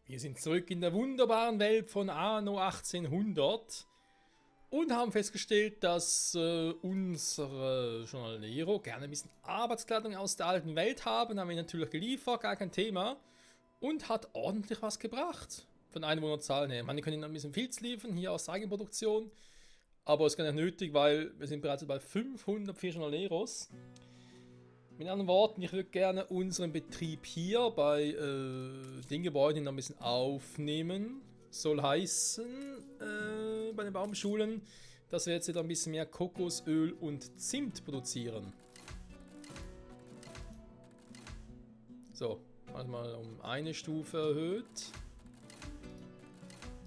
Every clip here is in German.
Wir sind zurück in der wunderbaren Welt von Anno 1800 und haben festgestellt, dass unsere Journalero gerne ein bisschen Arbeitskleidung aus der alten Welt haben. Haben wir natürlich geliefert, gar kein Thema. Und hat ordentlich was gebracht von Einwohnerzahlen her. Man kann ihnen ein bisschen Filz liefern, hier aus Eigenproduktion. Aber es ist gar nicht nötig, weil wir sind bereits bei 504 Journaleros. Mit anderen Worten, ich würde gerne unseren Betrieb hier bei den Gebäuden noch ein bisschen aufnehmen. Soll heißen, bei den Baumschulen, dass wir jetzt wieder ein bisschen mehr Kokosöl und Zimt produzieren. So, mal um eine Stufe erhöht.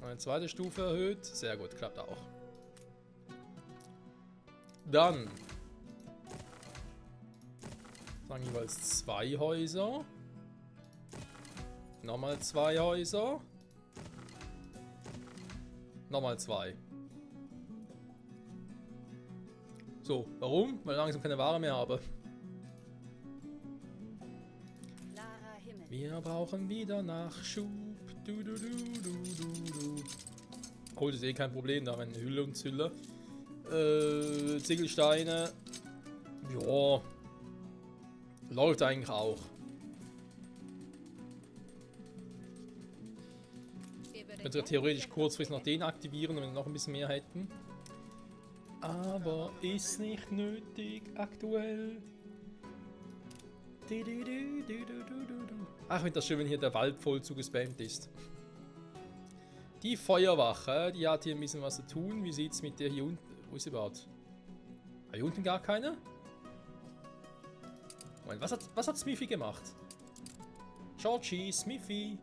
Eine zweite Stufe erhöht. Sehr gut, klappt auch. Dann sagen jeweils 2 Häuser. Nochmal 2 Häuser. Nochmal 2. So, warum? Weil ich langsam keine Ware mehr habe. Wir brauchen wieder Nachschub. Du, du, du, du, du, du. Oh, das ist eh kein Problem, da haben wir eine Hülle und Zülle. Ziegelsteine. Ja. Läuft eigentlich auch. Könnte theoretisch kurzfristig noch den aktivieren, wenn wir noch ein bisschen mehr hätten. Aber ist nicht nötig aktuell. Ach, ich finde das schön, wenn hier der Wald voll zugespammt ist. Die Feuerwache, die hat hier ein bisschen was zu tun. Wie sieht es mit der hier unten? Wo ist sie überhaupt? Hier unten gar keine? Moment, was hat Smithy gemacht? Georgie, Smithy.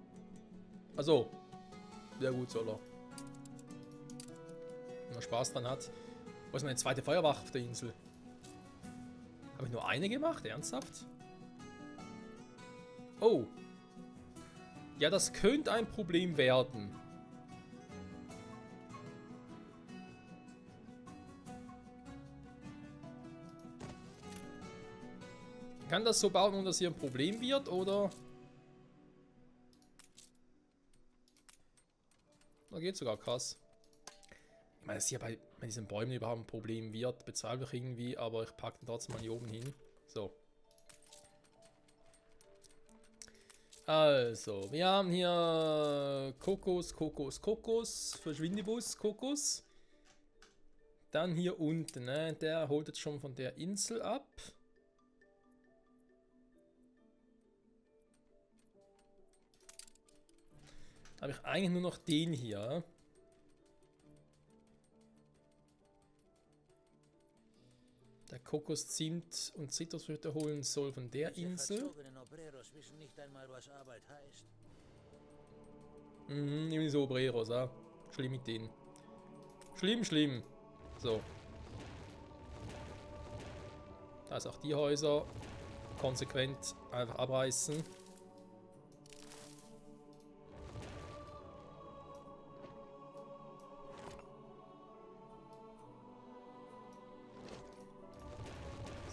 Also, sehr gut soll er. Wenn er Spaß dran hat. Wo ist meine zweite Feuerwache auf der Insel? Habe ich nur eine gemacht? Ernsthaft? Oh. Ja, das könnte ein Problem werden. Kann das so bauen, ohne dass hier ein Problem wird, oder? Da geht sogar krass. Ich meine, dass hier bei diesen Bäumen überhaupt ein Problem wird, bezweifle ich irgendwie, aber ich packe den trotzdem mal hier oben hin. So. Also, wir haben hier Kokos, Verschwindebus, Kokos. Dann hier unten, ne? Der holt jetzt schon von der Insel ab. Da habe ich eigentlich nur noch den hier. Der Kokos, Zimt und Zitrusfrüchte holen soll von der Insel. Irgendwie so Obreros, ja. Schlimm mit denen. Schlimm. So. Da ist auch die Häuser. Konsequent einfach abreißen.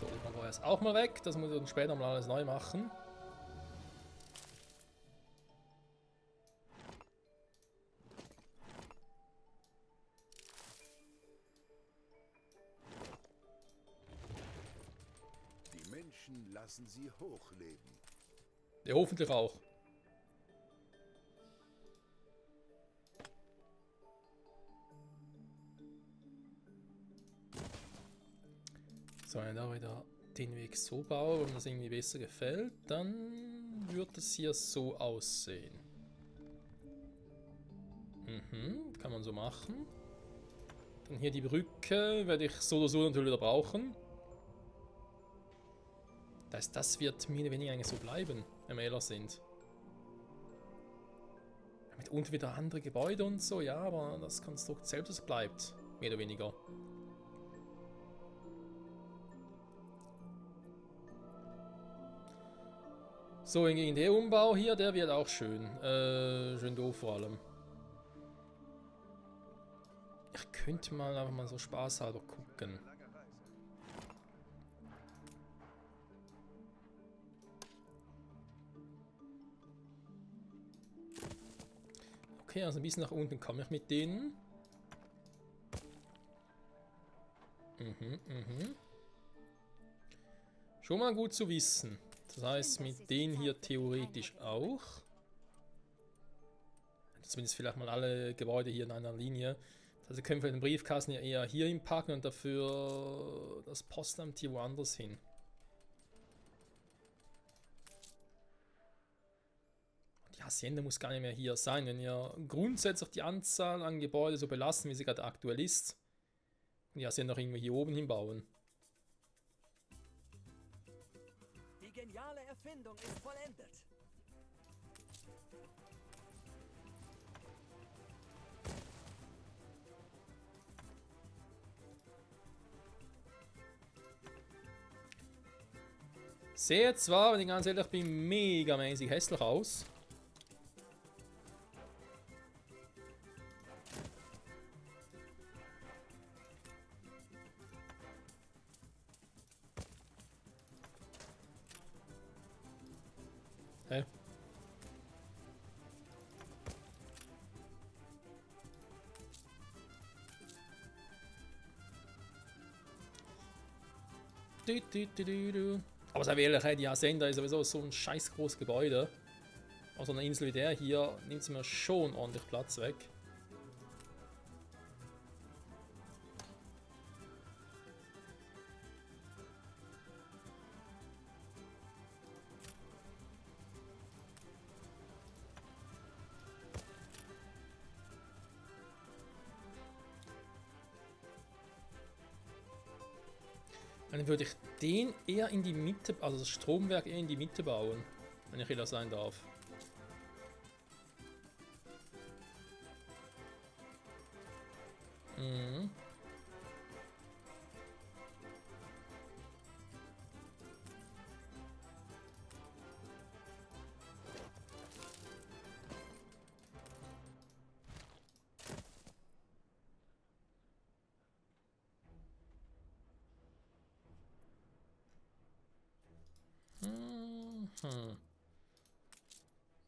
So, die Mauer ist auch mal weg. Das muss ich dann später mal alles neu machen. Die Menschen lassen sie hochleben. Ja, hoffentlich auch. So, wenn ich da wieder den Weg so baue, wenn mir das irgendwie besser gefällt, dann wird es hier so aussehen. Kann man so machen. Dann hier die Brücke werde ich so oder so natürlich wieder brauchen. Das wird mehr oder weniger eigentlich so bleiben, wenn wir ehrlich sind. Mit unten wieder andere Gebäude und so, ja, aber das Konstrukt selbst bleibt, mehr oder weniger. So, hingegen der Umbau hier, der wird auch schön. Schön doof vor allem. Ich könnte mal einfach mal so spaßhalber gucken. Okay, also ein bisschen nach unten komme ich mit denen. Schon mal gut zu wissen. Das heißt, mit denen hier theoretisch auch. Zumindest vielleicht mal alle Gebäude hier in einer Linie. Also können wir den Briefkasten ja eher hier hinpacken und dafür das Postamt hier woanders hin. Die Hacienda muss gar nicht mehr hier sein, wenn ihr grundsätzlich die Anzahl an Gebäuden so belassen, wie sie gerade aktuell ist. Und die Hacienda noch irgendwie hier oben hinbauen. Die geniale Erfindung ist vollendet. Sehe zwar, wenn ich ganz ehrlich bin, megamäßig hässlich aus. Hä? Aber sei ehrlich, die Hacienda ist sowieso so ein scheiß großes Gebäude. Auf so einer Insel wie der hier nimmt es mir schon ordentlich Platz weg. Dann würde ich den eher in die Mitte, also das Stromwerk eher in die Mitte bauen, wenn ich ehrlich sein darf. Mhm.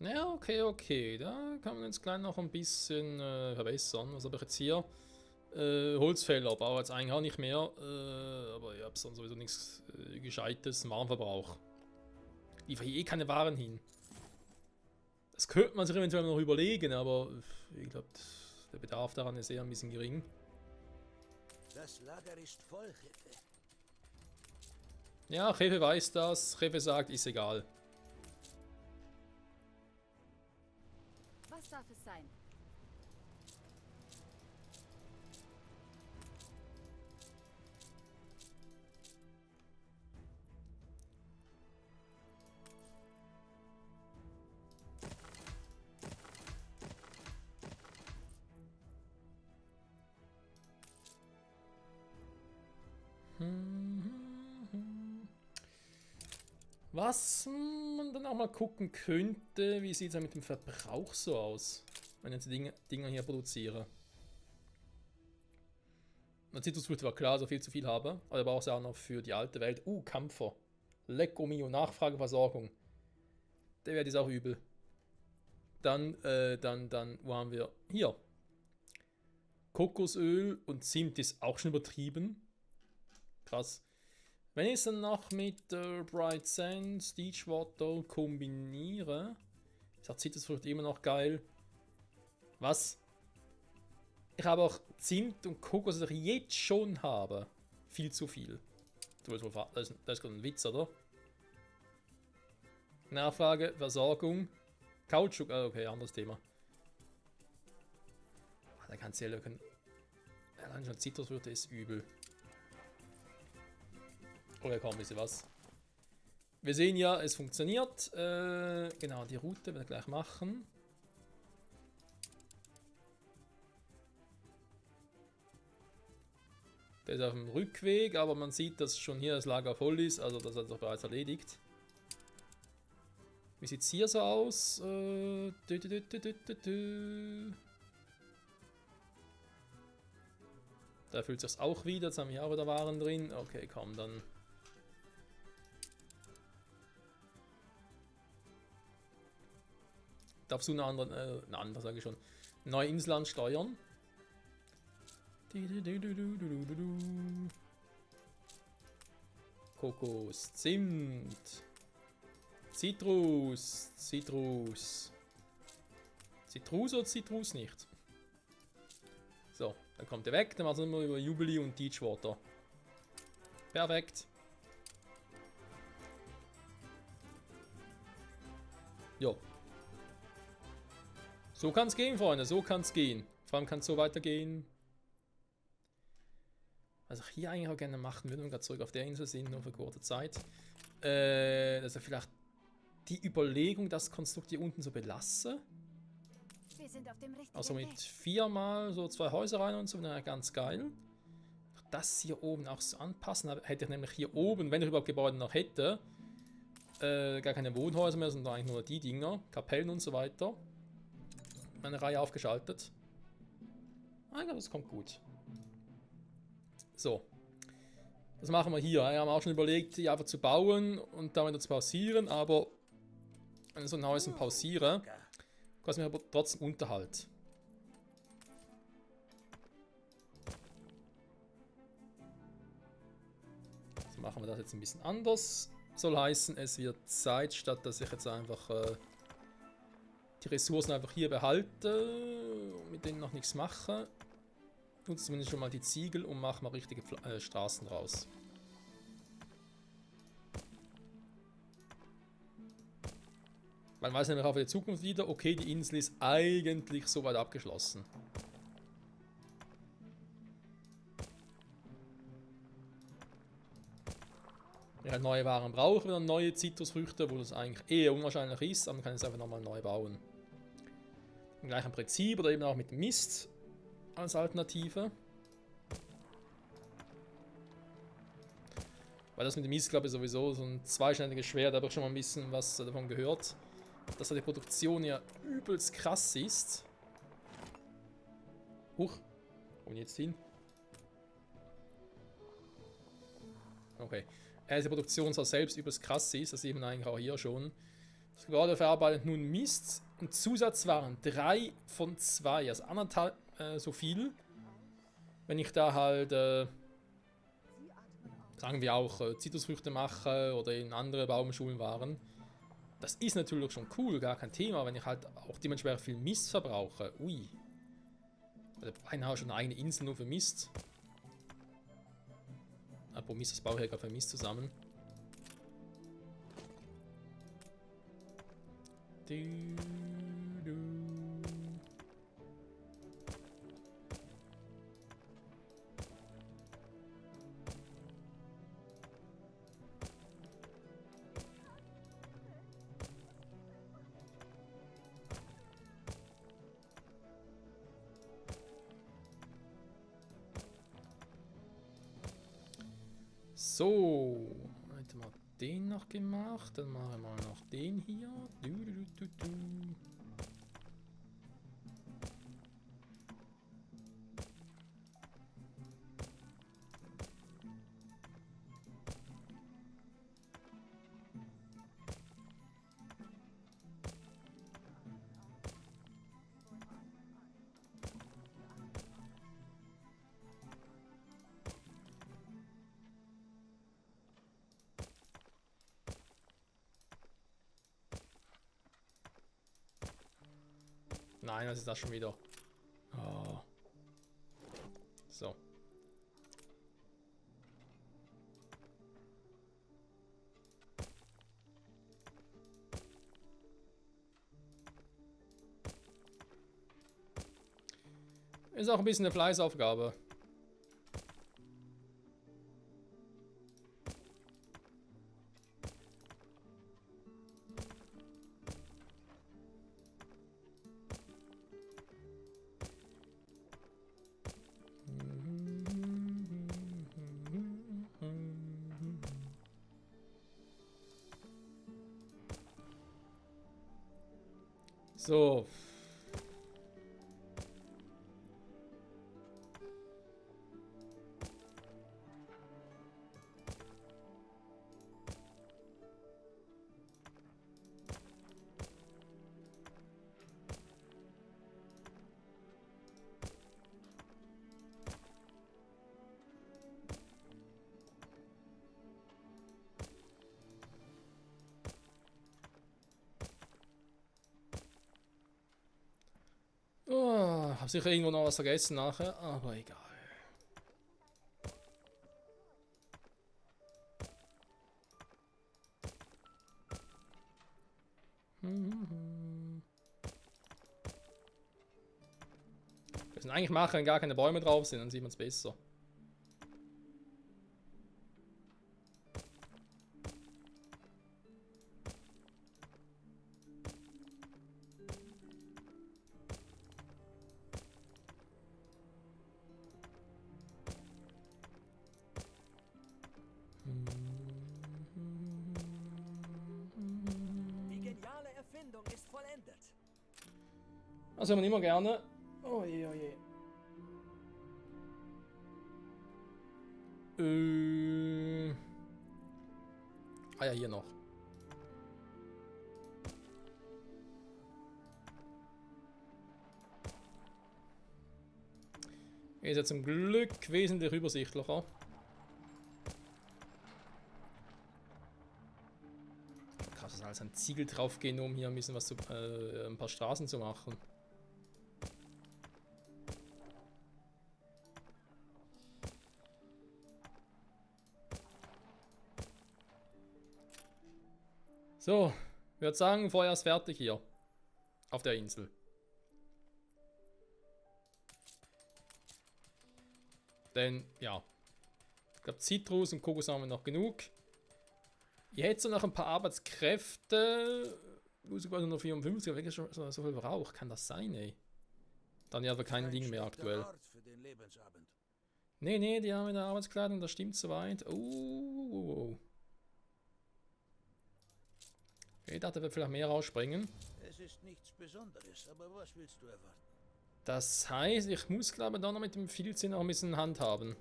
Ja, okay. Da kann man jetzt gleich noch ein bisschen verbessern. Was habe ich jetzt hier? Holzfäller baue jetzt eigentlich auch nicht mehr. Aber ich habe sonst sowieso nichts Gescheites. Warenverbrauch. Liefere hier eh keine Waren hin. Das könnte man sich eventuell noch überlegen, aber ich glaube, der Bedarf daran ist eher ein bisschen gering. Das Lager ist voll, Jefe. Ja, Jefe weiß das. Jefe sagt, ist egal. Was darf es sein? Was man dann auch mal gucken könnte, wie sieht es mit dem Verbrauch so aus, wenn ich jetzt die Dinger hier produziere. Man Zitrusfrüchte war klar, so viel zu viel habe, aber ich brauche es auch noch für die alte Welt. Kampfer. Lecco mio, Nachfrageversorgung. Der wird jetzt auch übel. Dann, wo haben wir? Hier. Kokosöl und Zimt ist auch schon übertrieben. Krass. Wenn ich es dann noch mit Bright Sands, Beachwater kombiniere, ist Zitrusfrucht immer noch geil. Was? Ich habe auch Zimt und Kokos, das ich jetzt schon habe. Viel zu viel. Das ist gerade ein Witz, oder? Nachfrage, Versorgung. Kautschuk, okay, anderes Thema. Da kannst du ja löken. Allein schon Zitrusfrucht ist übel. Oder kaum ein bisschen was. Wir sehen ja, es funktioniert. Genau, die Route werden wir gleich machen. Der ist auf dem Rückweg, aber man sieht, dass schon hier das Lager voll ist. Also das hat sich bereits erledigt. Wie sieht es hier so aus? Da fühlt sich auch wieder. Jetzt haben wir auch wieder Waren drin. Okay, komm, dann. Darfst du eine andere sage ich schon. Neue Insel ansteuern. Kokos, Zimt, Zitrus. Zitrus oder Zitrus nicht? So, dann kommt er weg, dann machen wir über Jubilee und Teachwater. Perfekt. Jo. So kann es gehen, Freunde, so kann es gehen. Vor allem kann es so weitergehen. Was ich hier eigentlich auch gerne machen würde, wenn wir gerade zurück auf der Insel sind, nur für kurze Zeit, dass ich vielleicht die Überlegung, das Konstrukt hier unten so belasse. Wir sind auf dem richtigen Also mit Weg. 4 mal so 2 Häuser rein und so, wäre ganz geil. Das hier oben auch so anpassen, hätte ich nämlich hier oben, wenn ich überhaupt Gebäude noch hätte, gar keine Wohnhäuser mehr, sondern eigentlich nur die Dinger, Kapellen und so weiter. Eine Reihe aufgeschaltet. Ich glaube, das kommt gut. So. Das machen wir hier. Wir haben auch schon überlegt, die einfach zu bauen und dann wieder zu pausieren, aber wenn ich so ein Haus pausiere, kostet mir aber trotzdem Unterhalt. So machen wir das jetzt ein bisschen anders. Soll heißen, es wird Zeit, statt dass ich jetzt einfach die Ressourcen einfach hier behalte und mit denen noch nichts mache. Nutze zumindest schon mal die Ziegel und mache mal richtige Straßen raus. Man weiß nämlich auch für die Zukunft wieder, okay, die Insel ist eigentlich soweit abgeschlossen. Wenn ich halt neue Waren brauche, wieder neue Zitrusfrüchte, wo das eigentlich eher unwahrscheinlich ist, aber man kann es einfach nochmal neu bauen. Im gleichen Prinzip oder eben auch mit Mist als Alternative. Weil das mit dem Mist, glaube ich, sowieso so ein zweischneidiges Schwert, da habe ich schon mal ein bisschen was davon gehört. Dass da die Produktion ja übelst krass ist. Huch, wo bin ich jetzt hin? Okay. Die Produktion zwar selbst übelst krass ist, das sieht man eigentlich auch hier schon. Das Gebäude verarbeitet nun Mist. Im Zusatz waren 3 von 2, also 1,5 so viel. Wenn ich da halt, sagen wir auch, Zitrusfrüchte mache oder in andere Baumschulen waren. Das ist natürlich schon cool, gar kein Thema, wenn ich halt auch dementsprechend viel Mist verbrauche. Ui. Also beinahe schon eine eigene Insel nur für Mist. Apropos Mist, das baue ich ja gerade für Mist zusammen. So, hätten wir den noch gemacht, dann machen wir noch den hier. Nein, was ist das schon wieder? Oh. So. Ist auch ein bisschen eine Fleißaufgabe. So. Hab sicher irgendwo noch was vergessen nachher, aber egal. Wir müssen eigentlich machen, wenn gar keine Bäume drauf sind, dann sieht man es besser. Die geniale Erfindung ist vollendet. Das hört man immer gerne. Oh je, oh je. Ah ja, hier noch. Ist ja zum Glück wesentlich übersichtlicher. Krass, dass alles an Ziegel drauf gehen, um hier ein bisschen was zu, ein paar Straßen zu machen. So, ich würde sagen, Feuer ist fertig hier. Auf der Insel. Denn, ja. Ich glaube, Zitrus und Kokos haben wir noch genug. Ich hätte so noch ein paar Arbeitskräfte. Sogar nur 54, aber wirklich so viel Rauch. Kann das sein, ey? Dann ja aber kein Ding mehr aktuell. Nee, die haben in der Arbeitskleidung, das stimmt soweit. Ich dachte, er wird vielleicht mehr rausspringen. Es ist nichts Besonderes, aber was willst du erwarten? Das heißt, ich muss, glaube ich, da noch mit dem Filzchen noch ein bisschen handhaben.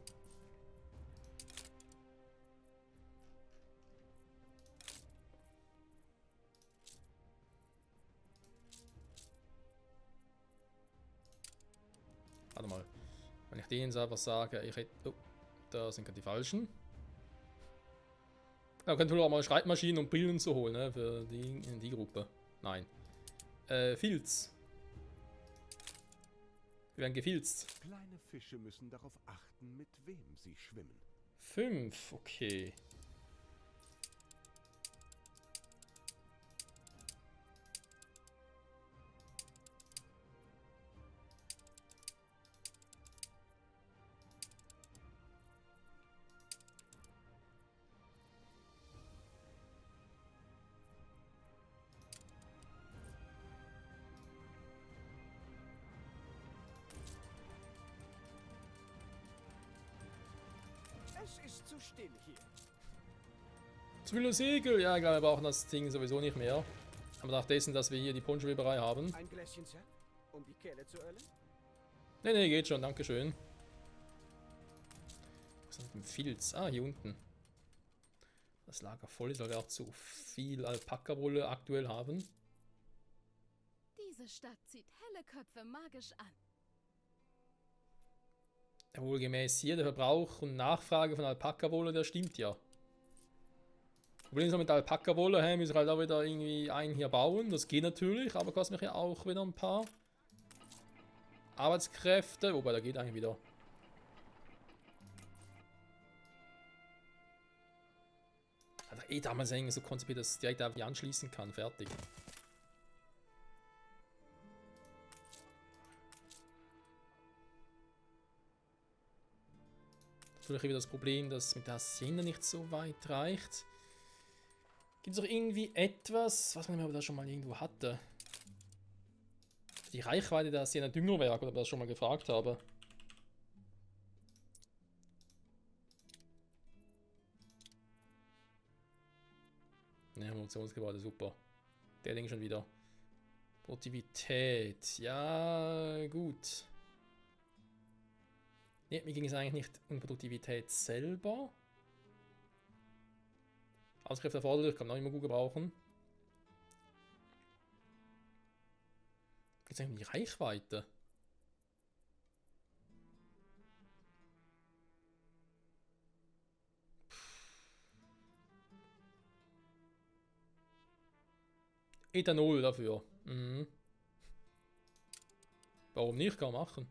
Warte mal. Wenn ich denen selber sage, ich hätte... Oh, da sind gerade die falschen. Ja, könnte wohl auch mal Schreibmaschinen und Brillen zu holen, ne, für die Gruppe. Nein. Filz. Wir werden gefilzt. Kleine Fische müssen darauf achten, mit wem sie schwimmen. 5, okay. Es ist zu still hier. Zu viele Segel. Ja, ich glaube, wir brauchen das Ding sowieso nicht mehr. Aber nach dessen, dass wir hier die Ponchoweberei haben. Ein Gläschen Sekt, um die Kehle zu ölen? Nee, geht schon. Dankeschön. Was ist mit dem Filz? Ah, hier unten. Das Lager voll ist, weil wir auch zu viel Alpaka-Wolle aktuell haben. Diese Stadt zieht helle Köpfe magisch an. Ja, wohlgemäß hier, der Verbrauch und Nachfrage von Alpaka-Wolle, der stimmt ja. Problem ist mit Alpaka-Wolle, müssen wir halt auch wieder irgendwie einen hier bauen. Das geht natürlich, aber kostet mich ja auch wieder ein paar Arbeitskräfte. Wobei, da geht eigentlich wieder. Hat er damals irgendwie so konzipiert, dass es direkt auf die anschließen kann. Fertig. Natürlich wieder das Problem, dass mit der Hacienda nicht so weit reicht. Gibt es auch irgendwie etwas, was man aber da schon mal irgendwo hatte? Die Reichweite der Hacienda Düngerwerk, oder ob ich das schon mal gefragt habe. Ne, Emotionsgebäude, super. Der Ding schon wieder. Produktivität, ja, gut. Ne, mir ging es eigentlich nicht um Produktivität selber. Auskräfte erforderlich, kann man auch immer gut gebrauchen. Geht es eigentlich um die Reichweite? Ethanol dafür. Mhm. Warum nicht? Kann man machen.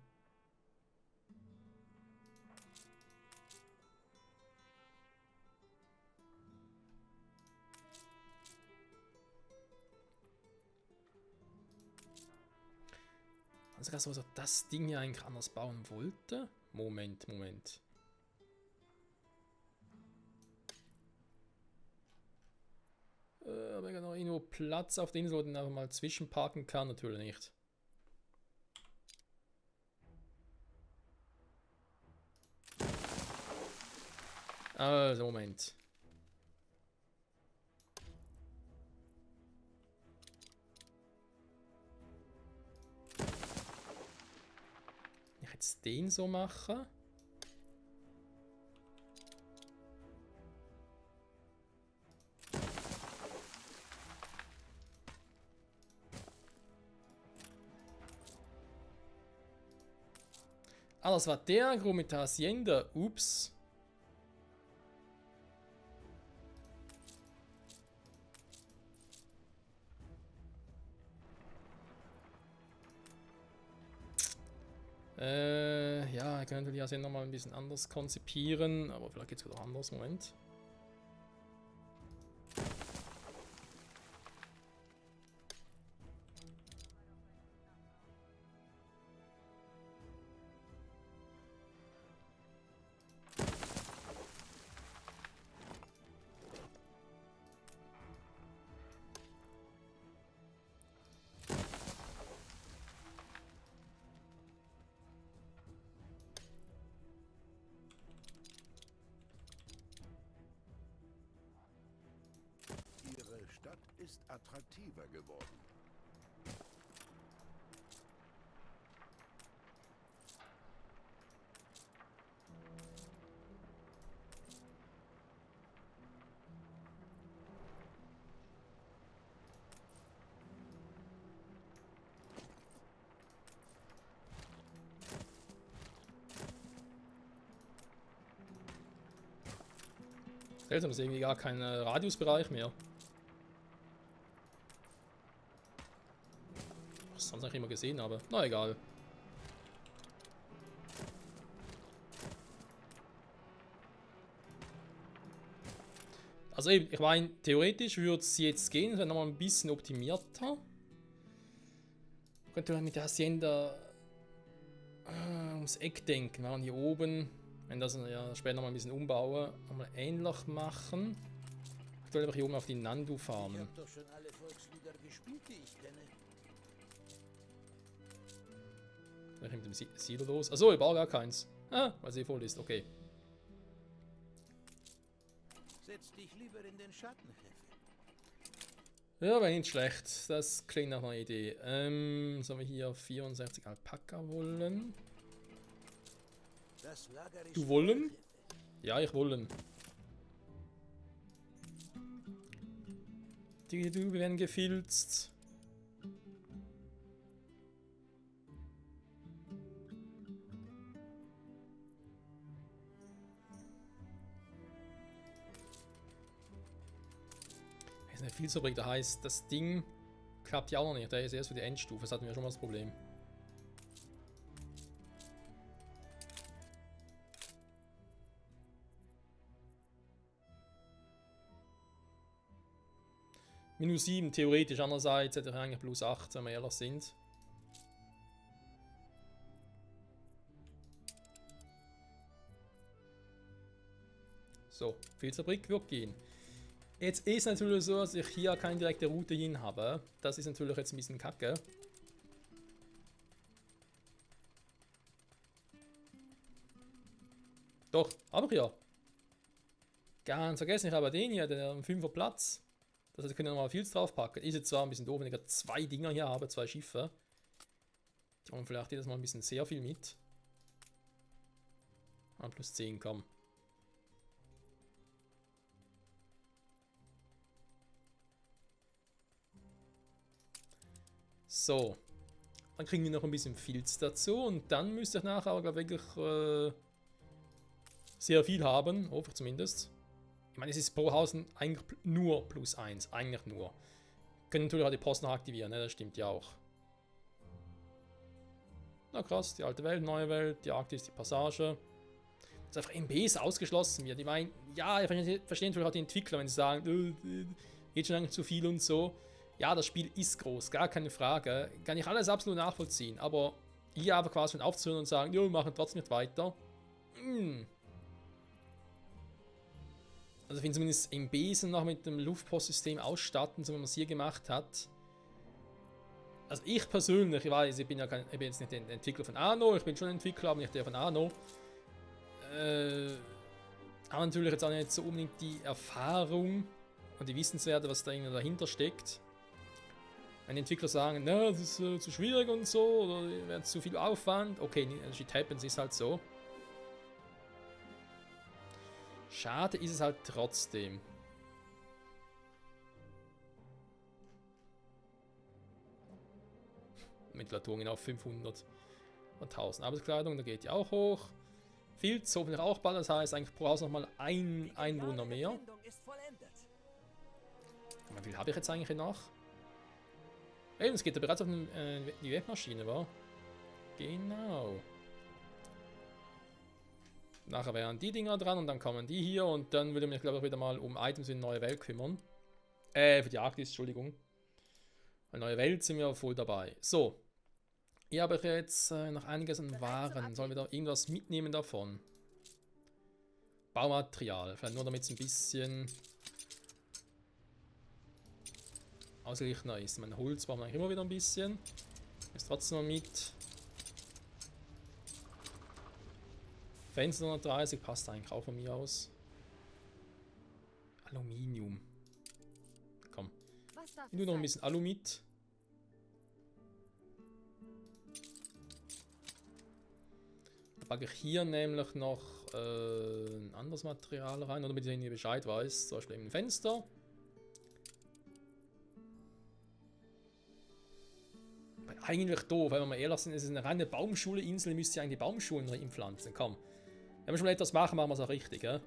Also, was er das Ding ja eigentlich anders bauen wollte. Moment. Aber ich noch irgendwo Platz auf den Insel, wo den einfach mal zwischenparken kann, natürlich nicht. Also, Moment. Ich jetzt den so machen. Ah, das war der Grund mit der Hacienda. Ups. Ja, ich könnte die Hacienda mal ein bisschen anders konzipieren, aber vielleicht geht es wieder anders. Moment. Ihre Stadt ist attraktiver geworden. Seltsam, ist irgendwie gar kein Radiusbereich mehr. Was ich sonst eigentlich immer gesehen habe. Na egal. Also eben, ich meine, theoretisch würde es jetzt gehen, es wäre nochmal ein bisschen optimierter. Könnte man mit der Hacienda ums Eck denken, wenn man hier oben, wenn das ja später nochmal ein bisschen umbauen, nochmal ähnlich machen. Aktuell einfach hier oben auf die Nandu farmen. Ich hab doch schon alle Volkslieder gespielt, die ich kenne. Was ist mit dem Silo los? Achso, ich baue gar keins. Ah, weil sie voll ist, okay. Setz dich lieber in den Schatten, Chef. Ja, wäre nicht schlecht. Das klingt nach einer Idee. Sollen wir hier 64 Alpaka-Wollen? Das Lager ist Du wollen? Ja, ich wollen. Wir werden gefilzt. Das ist eine Filzfabrik, das heißt, das Ding klappt ja auch noch nicht. Der ist erst für die Endstufe, das hatten wir schon mal das Problem. Minus 7 theoretisch, andererseits hätte ich eigentlich plus 8, wenn wir ehrlich sind. So, Filzfabrik wird gehen. Jetzt ist natürlich so, dass ich hier keine direkte Route hin habe. Das ist natürlich jetzt ein bisschen kacke. Doch, aber ja. Ganz vergessen, ich habe den hier, der 5er Platz. Das heißt, wir können nochmal Filz draufpacken. Ist jetzt zwar ein bisschen doof, wenn ich gerade 2 Dinger hier habe, 2 Schiffe. Die haben vielleicht jedes Mal ein bisschen sehr viel mit. Ah, plus 10, komm. So. Dann kriegen wir noch ein bisschen Filz dazu und dann müsste ich nachher aber wirklich sehr viel haben, hoffe ich zumindest. Ich meine, es ist pro Haus eigentlich nur plus 1, eigentlich nur. Können natürlich auch die Post noch aktivieren, ne? Das stimmt ja auch. Na krass, die alte Welt, neue Welt, die Arktis, die Passage. Dass einfach MBs ausgeschlossen wird. Ich meine, ja, ich verstehe natürlich auch die Entwickler, wenn sie sagen, geht schon lange zu viel und so. Ja, das Spiel ist groß, gar keine Frage. Kann ich alles absolut nachvollziehen. Aber hier aber quasi schon aufzuhören und sagen, jo, wir machen trotzdem nicht weiter. Also ich finde zumindest MBs noch mit dem Luftpostsystem ausstatten, so wie man es hier gemacht hat. Also ich persönlich, ich weiß, ich bin jetzt nicht der Entwickler von Anno, ich bin schon Entwickler, aber nicht der von Anno. Habe natürlich jetzt auch nicht so unbedingt die Erfahrung und die Wissenswerte, was da irgendwie dahinter steckt. Wenn die Entwickler sagen, na, das ist zu schwierig und so, oder wird zu viel Aufwand, okay, shit happens, ist halt so. Schade ist es halt trotzdem. Mittelertungen auf 500 und 1000 Arbeitskleidung, da geht die auch hoch. Filz hoffentlich auch bald, das heißt eigentlich pro Haus nochmal ein Einwohner mehr. Erfindung ist vollendet. Wie viel habe ich jetzt eigentlich noch? Eben, es geht ja bereits auf die Webmaschine, wa? Genau. Nachher wären die Dinger dran und dann kommen die hier und dann würde ich mich, glaube ich, wieder mal um Items in Neue Welt kümmern. Für die Arktis, Entschuldigung. Weil Neue Welt sind wir voll dabei. So. Hier habe ich jetzt noch einiges an Waren. Sollen wir da irgendwas mitnehmen davon? Baumaterial. Vielleicht nur damit es ein bisschen ausgeglichener ist. Mein Holz brauchen wir eigentlich immer wieder ein bisschen. Ist trotzdem mal mit. Fenster 130 passt eigentlich auch von mir aus. Aluminium. Komm. Was darf Ich tue noch ein bisschen Alu mit. Da packe ich hier nämlich noch ein anderes Material rein, damit ich Bescheid weiß. Zum Beispiel ein Fenster. Eigentlich doof, wenn wir mal ehrlich sind, es ist eine reine Baumschule-Insel, müsst ihr eigentlich Baumschulen impflanzen. Komm. Wenn wir schon mal etwas machen, machen wir es auch richtig, ja?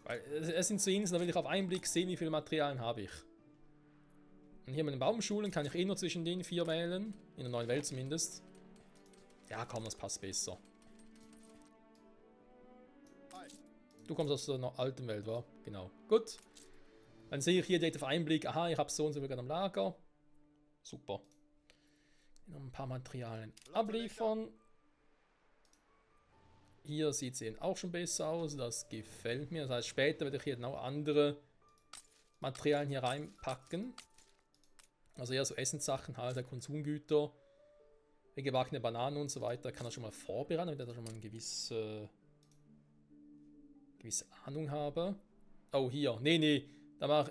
Weil es sind so Inseln, da will ich auf einen Blick sehen, wie viele Materialien habe ich. Und hier mit den Baumschulen kann ich eh nur zwischen den 4 wählen. In der neuen Welt zumindest. Ja, komm, das passt besser. Du kommst aus der alten Welt, wa? Genau. Gut. Dann sehe ich hier direkt auf einen Blick, aha, ich habe so und so gerade am Lager. Super. Noch ein paar Materialien abliefern. Hier sieht es eben auch schon besser aus, das gefällt mir. Das heißt, später werde ich hier noch andere Materialien hier reinpacken. Also eher so Essenssachen, halt, Konsumgüter, gebackene Bananen und so weiter. Kann er schon mal vorbereiten, damit er da schon mal eine gewisse Ahnung habe. Oh, hier. Nee.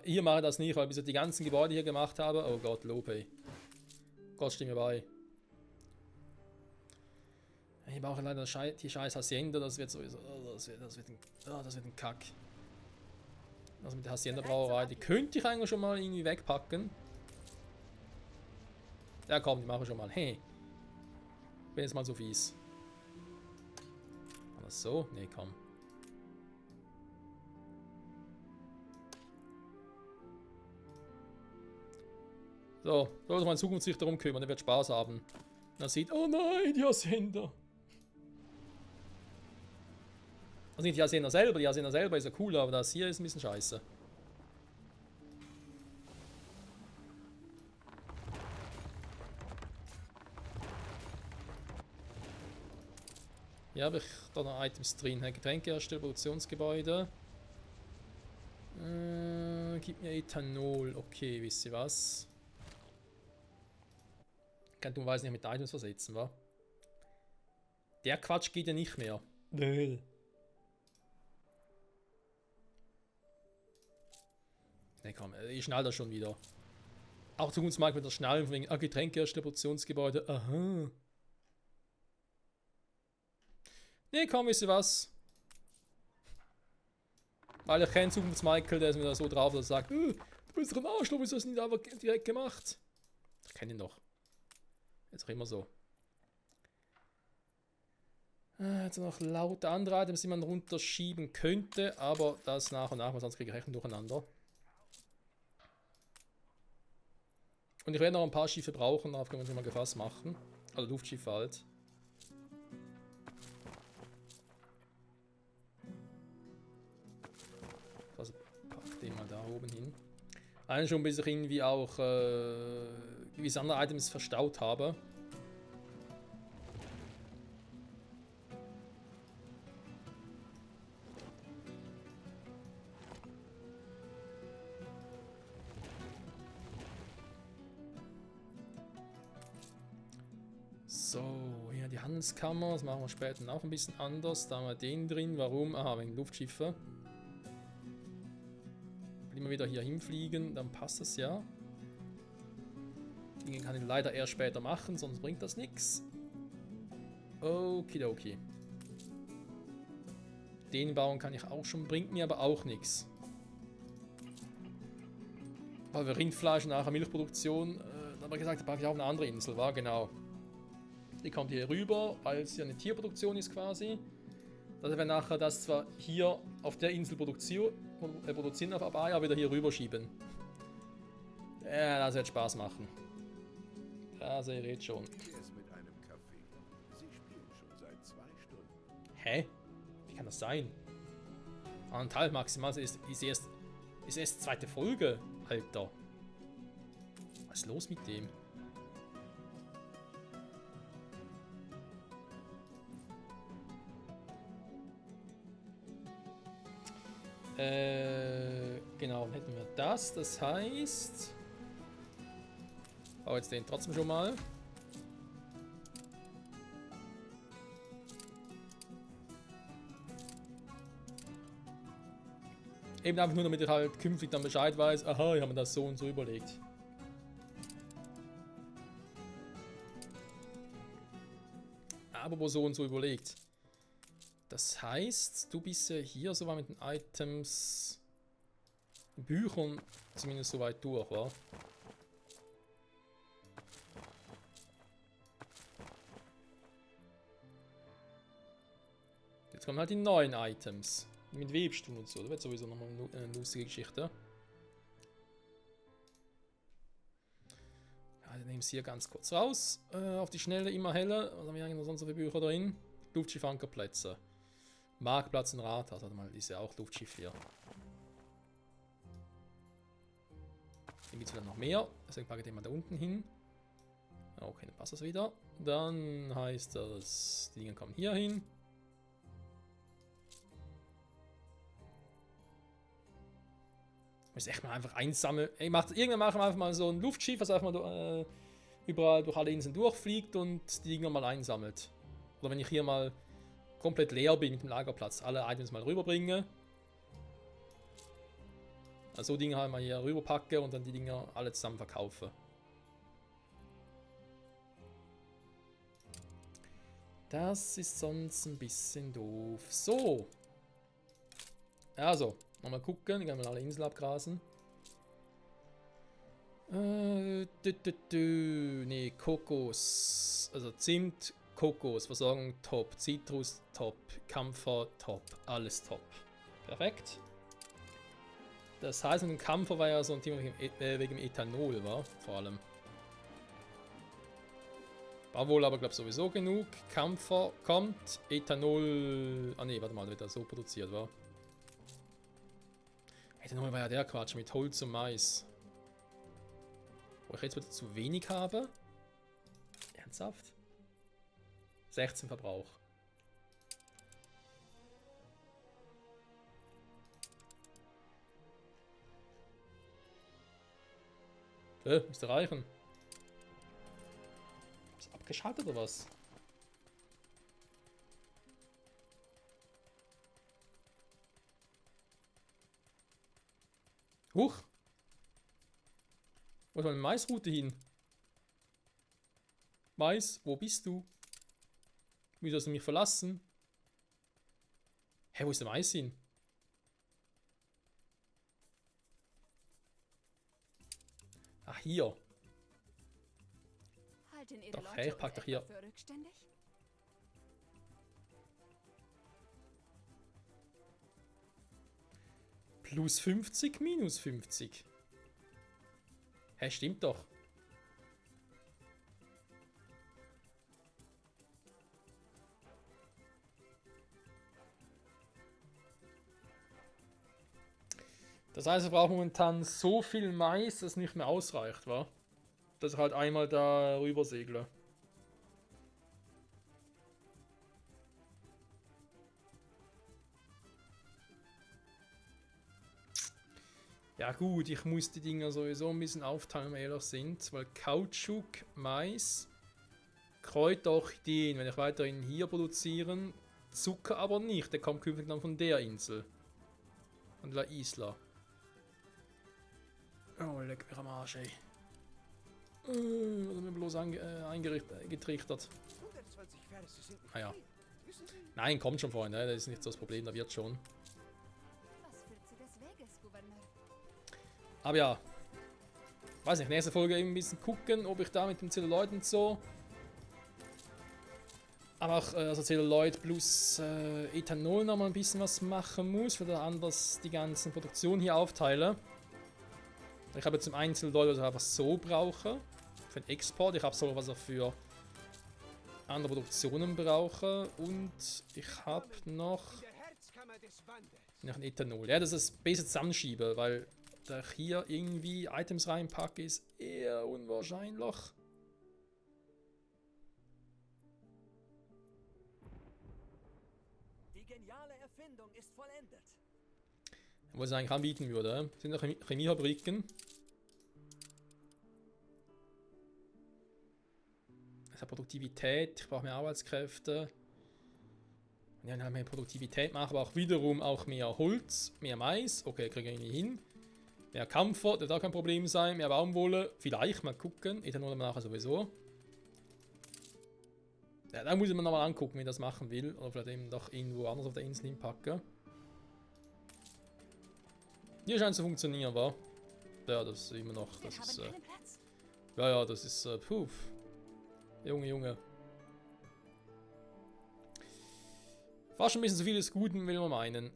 Hier mache ich das nicht, weil bis ich die ganzen Gebäude hier gemacht habe. Oh Gott, Lob, ey. Gott, stimme bei. Ich brauche leider die scheiß Hacienda, das wird sowieso. Das wird ein Kack. Also mit der Hacienda Brauerei, die könnte ich eigentlich schon mal irgendwie wegpacken. Ja komm, die mache ich schon mal. Hey. Bin jetzt mal so fies. War das so? Nee, komm. So, sollte man in Zukunft sich darum kümmern, der wird Spaß haben. Und er sieht, oh nein, die Hacienda. Also nicht die Hacienda selber ist ja cool, aber das hier ist ein bisschen scheiße. Hier habe ich da noch Items drin. Getränkehersteller, Produktionsgebäude. Gib mir Ethanol. Okay, wisst ihr was? Kann dummerweise nicht mit Items versetzen, wa? Der Quatsch geht ja nicht mehr. Nö. Ne, komm, ich schnall das schon wieder. Auch Zukunftsmarkt mit der Schnallen von wegen Getränkehersteller, Produktionsgebäude. Aha. Ne, komm, wisst ihr was? Weil ich kenne Zukunftsmichael, der ist mir da so drauf, dass er sagt, du bist doch ein Arschloch, wieso hast du das nicht einfach direkt gemacht? Ich kenne ihn doch. Jetzt auch immer so. Jetzt noch lauter andere Items, die man runterschieben könnte, aber das nach und nach, weil sonst kriege ich Rechnung durcheinander. Und ich werde noch ein paar Schiffe brauchen, darauf können wir uns mal gefasst machen. Also Luftschiffe halt. Also pack den mal da oben hin. Allein schon bis ich irgendwie auch gewisse andere Items verstaut habe. So, hier die Handelskammer, das machen wir später noch ein bisschen anders. Da haben wir den drin, warum? Aha, wegen Luftschiffe. Wenn wir wieder hier hinfliegen, dann passt das ja. Den kann ich leider erst später machen, sonst bringt das nichts. Okidoki. Den bauen kann ich auch schon, bringt mir aber auch nichts. Weil wir Rindfleisch und nachher Milchproduktion, da haben wir gesagt, da packe ich auf eine andere Insel, war genau. Die kommt hier rüber, weil es ja eine Tierproduktion ist quasi. Dass wir nachher das zwar hier auf der Insel produzieren auf Abaya, wieder hier rüber schieben. Ja, das wird Spaß machen. Ja, ihr redet schon. Er ist mit einem Kaffee. Sie spielen schon seit 2 Stunden. Hä? Wie kann das sein? 1,5 maximal ist erst zweite Folge, Alter. Was ist los mit dem? Genau, dann hätten wir das. Das heißt... Aber jetzt den trotzdem schon mal. Eben einfach nur, damit ich halt künftig dann Bescheid weiß, aha, ich habe mir das so und so überlegt. Aber wo so und so überlegt. Das heißt, du bist ja hier so weit mit den Items, Büchern zumindest so weit durch, wa? Jetzt kommen halt die neuen Items. Mit Webstuhl und so. Das wird sowieso nochmal eine lustige Geschichte. Ja, dann nehmen wir es hier ganz kurz raus. Auf die Schnelle immer heller. Was haben wir eigentlich noch sonst für Bücher drin? Luftschiffankerplätze. Marktplatz und Rathaus. Warte mal, ist ja auch Luftschiff hier. Hier gibt es wieder noch mehr. Deswegen packe ich den mal da unten hin. Okay, dann passt das wieder. Dann heißt das, die Dinge kommen hier hin. Ich muss echt mal einfach einsammeln. Irgendwann machen wir einfach mal so ein Luftschiff, was einfach mal überall durch alle Inseln durchfliegt und die Dinger mal einsammelt. Oder wenn ich hier mal komplett leer bin mit dem Lagerplatz, alle Items mal rüberbringe. Also so Dinge halt mal hier rüberpacke und dann die Dinger alle zusammen verkaufe. Das ist sonst ein bisschen doof. So. Also, mal gucken. Ich kann mal alle Inseln abgrasen. Nee, Kokos. Also Zimt, Kokos, Versorgung top, Zitrus top, Kampfer top, alles top. Perfekt. Das heißt, ein Kampfer war ja so ein Thema wegen Ethanol, war vor allem. War wohl aber, glaube ich, sowieso genug. Kampfer kommt, Ethanol. Ah ne, warte mal, wird das so produziert, war. Ethanol war ja der Quatsch mit Holz und Mais. Wo ich jetzt wieder zu wenig habe. Ernsthaft? 16 Verbrauch. Müsste reichen. Ist abgeschaltet oder was? Huch! Wo ist meine Maisroute hin? Mais, wo bist du? Wieso hast du mich verlassen? Hä, wo ist der Mais hin? Ach, hier. Doch, hey, ich pack doch hier. Plus 50, minus 50. Hä, stimmt doch. Das heißt, wir brauchen momentan so viel Mais, dass es nicht mehr ausreicht, wa? Dass ich halt einmal da rüber segle. Ja gut, ich muss die Dinger sowieso ein bisschen aufteilen, wenn wir ehrlich sind, weil Kautschuk, Mais, Kräuter, Orchideen, wenn ich weiterhin hier produzieren, Zucker aber nicht, der kommt künftig dann von der Insel. Von La Isla. Oh, leck mir am Arsch, ey. Was hat mir bloß eingetrichtert? 120 Verse sind nicht Ah ja. viel. Wissen Sie? Nein, kommt schon vorhin, ne? Das ist nicht so das Problem, da wird schon. Was führt Sie des Weges, Gouverneur? Aber ja, weiß nicht, nächste Folge eben ein bisschen gucken, ob ich da mit dem Zelluloid und so. Aber auch also Zelluloid plus Ethanol nochmal ein bisschen was machen muss, weil dann anders die ganzen Produktionen hier aufteile. Ich habe zum einen Zelluloid, was ich einfach so brauche, für den Export. Ich habe so was auch für andere Produktionen brauche. Und ich habe noch ein Ethanol. Ja, das ist besser zusammenschiebe, weil da ich hier irgendwie Items reinpacke, ist eher unwahrscheinlich. Die geniale Erfindung ist vollendet. Was ich eigentlich anbieten würde, sind noch Chemiefabriken. Das ist Produktivität, ich brauche mehr Arbeitskräfte. Ja, dann mehr Produktivität machen, aber auch wiederum auch mehr Holz, mehr Mais. Okay, kriege ich nicht hin. Mehr Kampfer, das wird auch kein Problem sein. Mehr Baumwolle, vielleicht mal gucken. Ethanol nachher sowieso. Ja, da muss ich mir nochmal angucken, wie ich das machen will. Oder vielleicht eben doch irgendwo anders auf der Insel hinpacken. Hier scheint es zu funktionieren, wa? Ja, das ist immer noch. Das Wir ist. haben keinen Platz. Ja, das ist. Puh. Junge. War schon ein bisschen zu viel des Guten, will man meinen.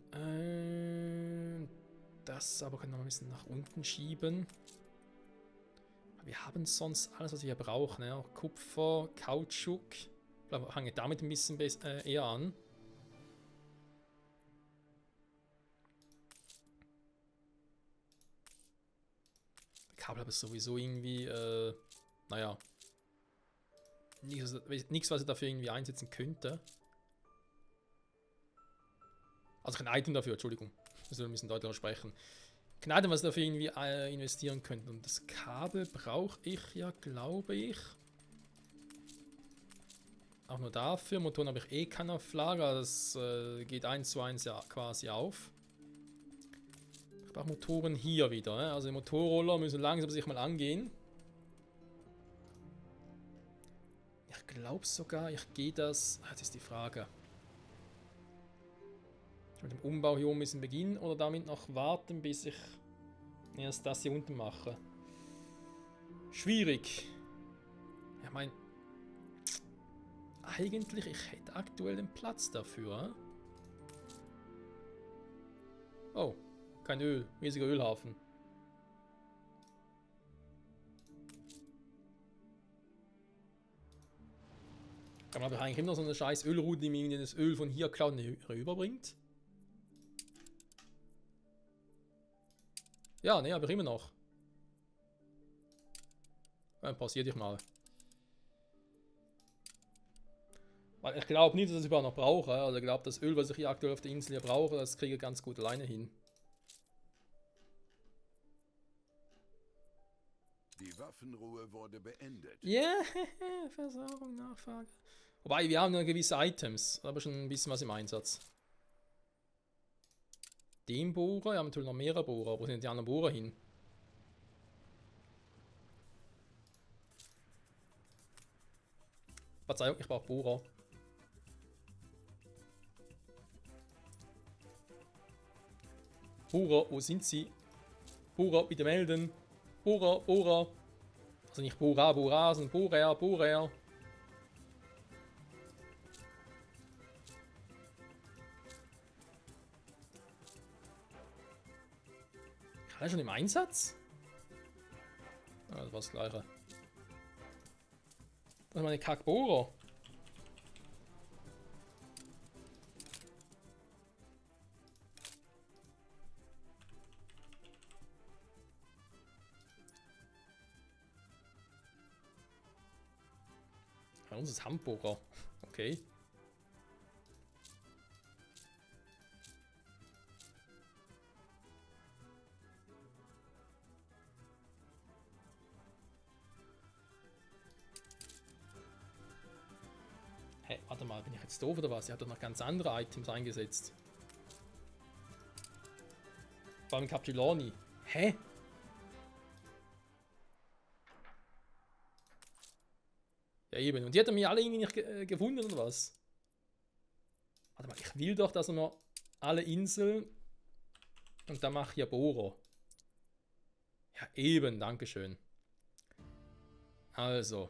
Das aber können wir ein bisschen nach unten schieben. Wir haben sonst alles, was wir hier brauchen. Ne? Auch Kupfer, Kautschuk. Ich fange damit ein bisschen eher an. Kabel habe ich sowieso irgendwie, naja. Nichts, was ich dafür irgendwie einsetzen könnte. Also kein Item dafür, Entschuldigung. Ich soll ein bisschen deutlicher sprechen. Kein Item, was ich dafür irgendwie investieren könnte. Und das Kabel brauche ich ja, glaube ich. Auch nur dafür. Motoren habe ich eh keinen auf Lager. Das geht 1:1 ja quasi auf. Ich brauche Motoren hier wieder. Ne? Also die Motorroller müssen langsam sich mal angehen. Ich glaube sogar, ich gehe das. Das ist die Frage. Mit dem Umbau hier oben ein bisschen beginnen oder damit noch warten, bis ich erst das hier unten mache. Schwierig. Ich meine, eigentlich, ich hätte aktuell den Platz dafür. Oh, kein Öl. Riesiger Ölhafen. Dann habe ich eigentlich immer noch so eine scheiß Ölroute, die mir das Öl von hier klaut und rüberbringt. Ja, ne, habe ich immer noch. Dann passiert ich mal. Weil ich glaube nicht, dass ich es überhaupt noch brauche. Also ich glaube, das Öl, was ich hier aktuell auf der Insel hier brauche, das kriege ich ganz gut alleine hin. Die Waffenruhe wurde beendet. Ja, yeah, Versorgung, Nachfrage. Wobei, wir haben ja gewisse Items, aber schon ein bisschen was im Einsatz. Den Bohrer, wir haben natürlich noch mehrere Bohrer. Wo sind die anderen Bohrer hin? Verzeihung, ich brauche Bohrer. Bohrer, wo sind sie? Bohrer, bitte melden. Bohrer. Also nicht Bohrer, sondern Bohrer. Hat er schon im Einsatz? Ah, das war das Gleiche. Das ist meine Kackbohrer. Bei uns ist Hamburger. Okay. Hä, warte mal, bin ich jetzt doof oder was? Er hat doch noch ganz andere Items eingesetzt. Vor allem Capiloni. Hä? Ja eben, und die hat er mir alle irgendwie nicht gefunden oder was? Warte mal, ich will doch, dass er mir alle Inseln und dann mache ich ja Bohrer. Ja eben, dankeschön. Also.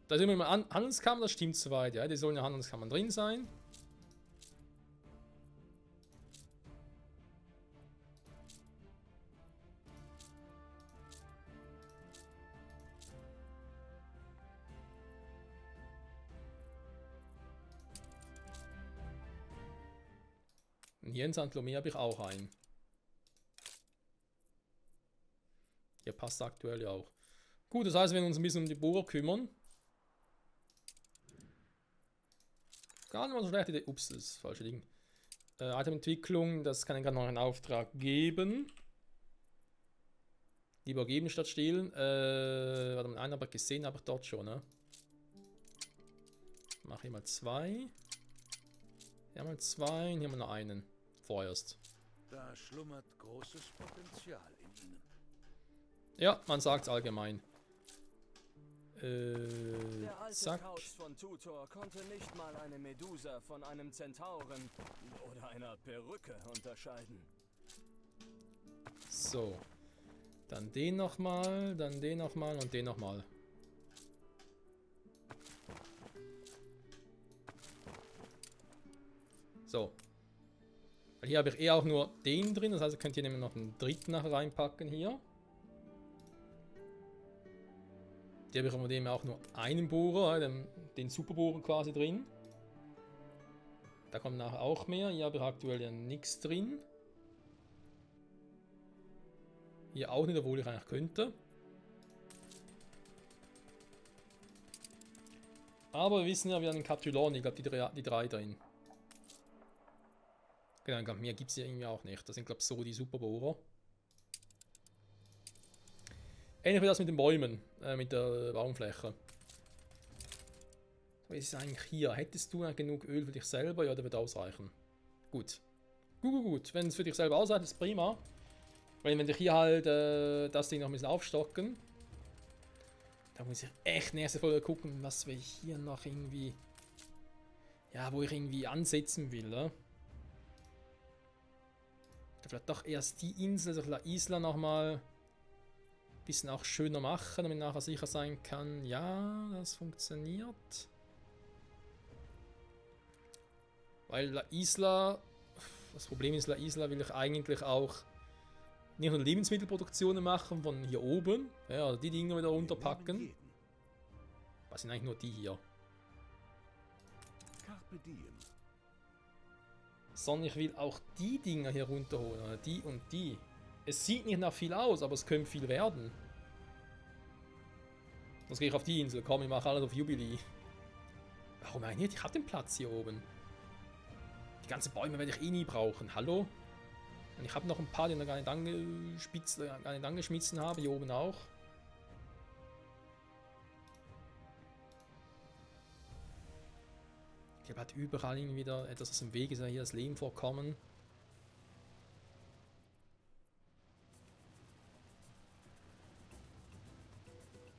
Da sind wir im Handelskammer, das stimmt soweit, ja. Die sollen ja Handelskammern drin sein. Und hier in St. Lomé habe ich auch einen. Hier passt aktuell ja auch. Gut, das heißt, wenn wir uns ein bisschen um die Bohrer kümmern. Gar nicht mal so schlecht Idee. Ups, das ist das falsche Ding. Itementwicklung, das kann ich gerade noch einen Auftrag geben. Lieber geben statt stehlen. Warte mal, einen habe ich gesehen, habe ich dort schon, ne? Mache ich mal 2. Hier haben wir 2 und hier haben wir noch einen. Vorerst. Da schlummert großes Potenzial in ihnen. Ja, man sagt es allgemein. Der alte Zack. Kauz von Tutor konnte nicht mal eine Medusa von einem Zentauren oder einer Perücke unterscheiden. So. Dann den nochmal, dann den nochmal und den nochmal. So. Weil hier habe ich auch nur den drin, das heißt, ihr könnt hier nämlich noch einen dritten nachher reinpacken hier. Die habe ich von dem auch nur einen Bohrer, den Superbohrer quasi drin. Da kommt nachher auch mehr. Hier habe ich aktuell ja nichts drin. Hier auch nicht, obwohl ich eigentlich könnte. Aber wir wissen ja, wir haben den Capiloni, ich glaube die drei drin. Genau, ich glaube, mehr gibt es ja irgendwie auch nicht. Das sind, glaube ich, so die Superbohrer. Ähnlich wie das mit den Bäumen, mit der Baumfläche. Was ist eigentlich hier? Hättest du genug Öl für dich selber? Ja, der wird ausreichen. Gut. Gut. Wenn es für dich selber ausreicht, ist prima. Weil wenn ich hier halt das Ding noch ein bisschen aufstocken, da muss ich echt nächste Folge gucken, was wir hier noch irgendwie, ja, wo ich irgendwie ansetzen will. Ne? Vielleicht doch erst die Insel, also La Isla nochmal bisschen auch schöner machen, damit nachher sicher sein kann, ja, das funktioniert. Weil La Isla, das Problem ist, La Isla will ich eigentlich auch nicht nur Lebensmittelproduktionen machen von hier oben, ja, also die Dinge wieder runterpacken. Was sind eigentlich nur die hier? Carpe diem. Sondern ich will auch die Dinger hier runterholen, oder die und die. Es sieht nicht nach viel aus, aber es könnte viel werden. Sonst gehe ich auf die Insel. Komm, ich mache alles auf Jubilee. Warum eigentlich nicht? Ich habe den Platz hier oben. Die ganzen Bäume werde ich eh nie brauchen. Hallo? Und ich habe noch ein paar, die ich noch gar nicht angeschmissen habe. Hier oben auch. Ich habe halt überall irgendwie wieder etwas, was im Weg ist. Hier das Leben vorkommen.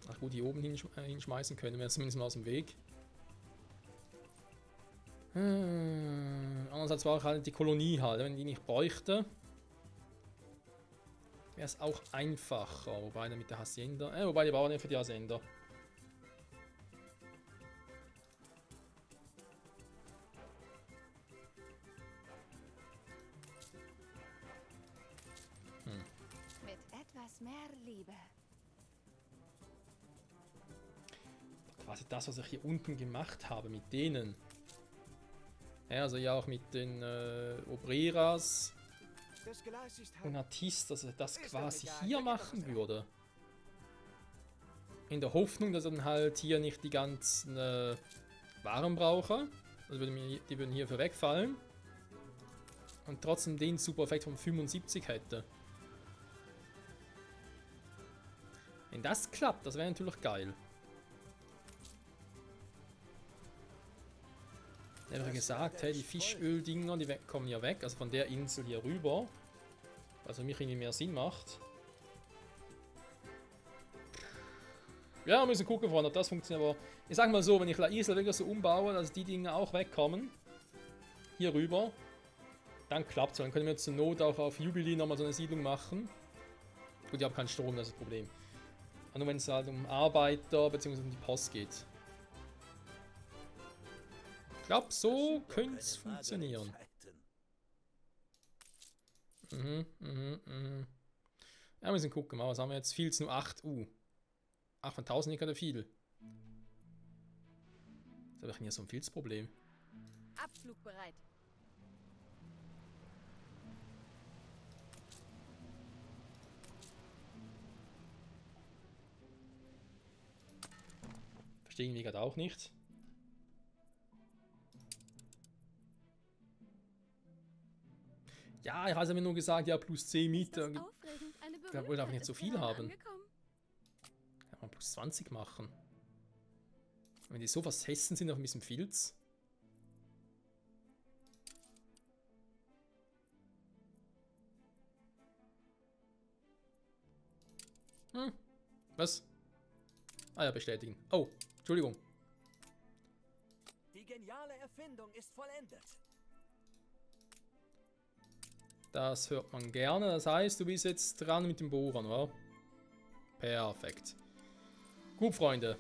Ach gut, hier oben hinschmeißen können wir zumindest mal aus dem Weg. Andererseits war auch halt die Kolonie halt, wenn die nicht bräuchte, wäre es auch einfacher. Wobei dann mit der Hacienda, wobei die bauen ja für die Hacienda. Mit etwas mehr Liebe. Quasi das, was ich hier unten gemacht habe mit denen. Ja, also ja auch mit den Obreras Das Gleis ist und Artistas, dass ich das quasi hier machen würde. In der Hoffnung, dass er dann halt hier nicht die ganzen Waren brauche. Also die würden hierfür wegfallen. Und trotzdem den super Effekt von 75 hätte. Wenn das klappt, das wäre natürlich geil. Ich habe gesagt, hey, die Fischöl-Dinger, die kommen ja weg. Also von der Insel hier rüber. Was für mich irgendwie mehr Sinn macht. Ja, wir müssen gucken, Freunde, ob das funktioniert. Aber ich sag mal so, wenn ich La Isla wirklich so umbaue, dass die Dinge auch wegkommen. Hier rüber. Dann klappt es. Dann können wir zur Not auch auf Jubilee nochmal so eine Siedlung machen. Gut, ich habe keinen Strom, das ist das Problem. Aber nur wenn es halt um Arbeiter bzw. um die Post geht. Ich glaube, so könnte es funktionieren. Ja, wir müssen gucken. Was haben wir jetzt? Viel nur 8. 8 von 1000 ist gerade viel. Das habe ich hier so ein Filzproblem. Abflug bereit. Verstehen wir gerade auch nicht. Ja, ich habe mir nur gesagt, ja, plus 10 Meter. Ich wollte auch nicht so viel haben. Kann man plus 20 machen. Wenn die so versessen sind auf ein bisschen Filz. Was? Ah ja, bestätigen. Oh, Entschuldigung. Die geniale Erfindung ist vollendet. Das hört man gerne. Das heißt, du bist jetzt dran mit dem Bohren, oder? Perfekt. Gut, Freunde.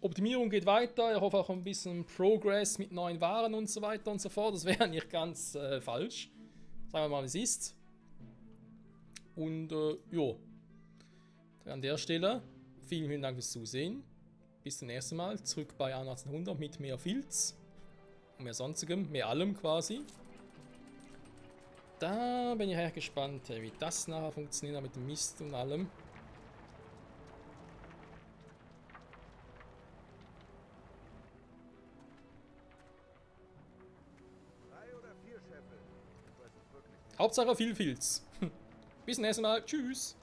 Optimierung geht weiter. Ich hoffe auch ein bisschen Progress mit neuen Waren und so weiter und so fort. Das wäre nicht ganz falsch. Sagen wir mal, wie es ist. Und jo. An der Stelle vielen, vielen Dank fürs Zusehen. Bis zum nächsten Mal. Zurück bei 1800 mit mehr Filz. Und mehr sonstigem. Mehr allem quasi. Da bin ich echt gespannt, wie das nachher funktioniert mit dem Mist und allem. Hauptsache viel Filz. Bis zum nächsten Mal. Tschüss.